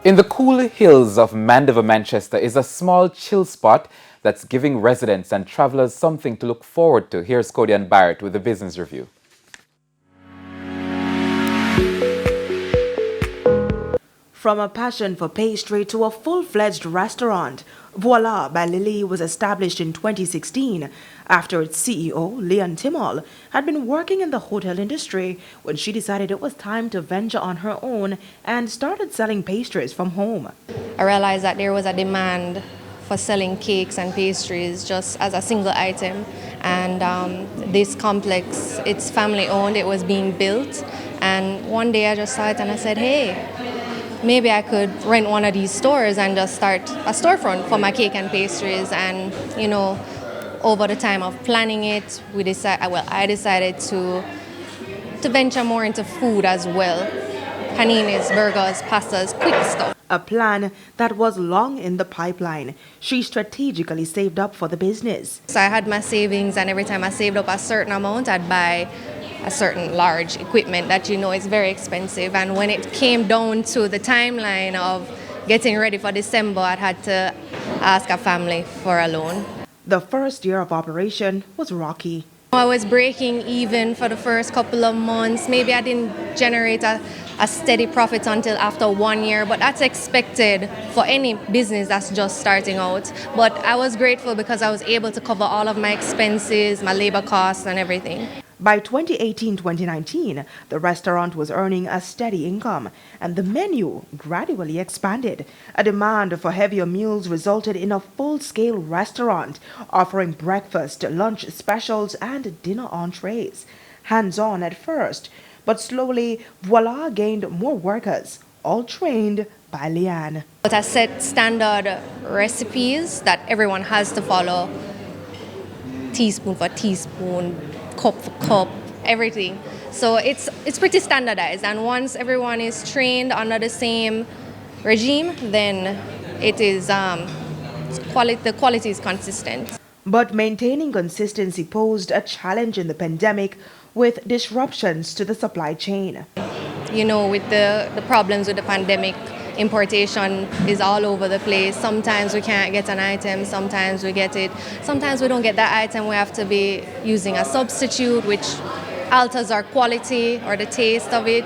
In the cool hills of Mandeville, Manchester is a small chill spot that's giving residents and travelers something to look forward to. Here's Cody and Barrett with the business review. From a passion for pastry to a full-fledged restaurant, Voila by Lilee was established in 2016 after its CEO, Leon Timol, had been working in the hotel industry when she decided it was time to venture on her own and started selling pastries from home. I realized that there was a demand for selling cakes and pastries just as a single item, and this complex, it's family owned, it was being built, and one day I just saw it and I said, hey, maybe I could rent one of these stores and just start a storefront for my cake and pastries. And over the time of planning it, I decided to venture more into food as well. Paninis, burgers, pastas, quick stuff. A plan that was long in the pipeline. She strategically saved up for the business. So I had my savings, and every time I saved up a certain amount, I'd buy a certain large equipment that is very expensive. And when it came down to the timeline of getting ready for December, I had to ask a family for a loan. The first year of operation was rocky. I was breaking even for the first couple of months. Maybe I didn't generate a steady profit until after 1 year, but that's expected for any business that's just starting out. But I was grateful because I was able to cover all of my expenses, my labor costs and everything. By 2018-2019, the restaurant was earning a steady income, and the menu gradually expanded. A demand for heavier meals resulted in a full-scale restaurant offering breakfast, lunch specials, and dinner entrees. Hands-on at first, but slowly, Voila gained more workers, all trained by Leanne. But I set standard recipes that everyone has to follow. Teaspoon for teaspoon, cup for cup, everything. So it's pretty standardized, and once everyone is trained under the same regime, then it is the quality is consistent. But maintaining consistency posed a challenge in the pandemic with disruptions to the supply chain. With the problems with the pandemic, importation is all over the place. Sometimes we can't get an item, sometimes we get it. Sometimes we don't get that item, we have to be using a substitute, which alters our quality or the taste of it.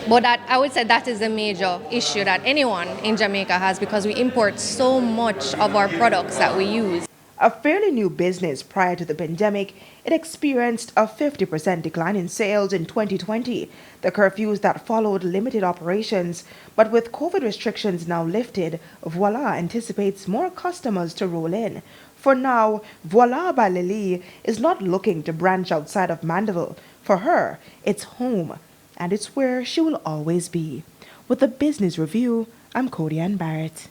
But I would say that is the major issue that anyone in Jamaica has, because we import so much of our products that we use. A fairly new business prior to the pandemic, it experienced a 50% decline in sales in 2020. The curfews that followed limited operations, but with COVID restrictions now lifted, Voila anticipates more customers to roll in. For now, Voila by Lilee is not looking to branch outside of Mandeville. For her, it's home, and it's where she will always be. With the Business Review, I'm Cody Ann Barrett.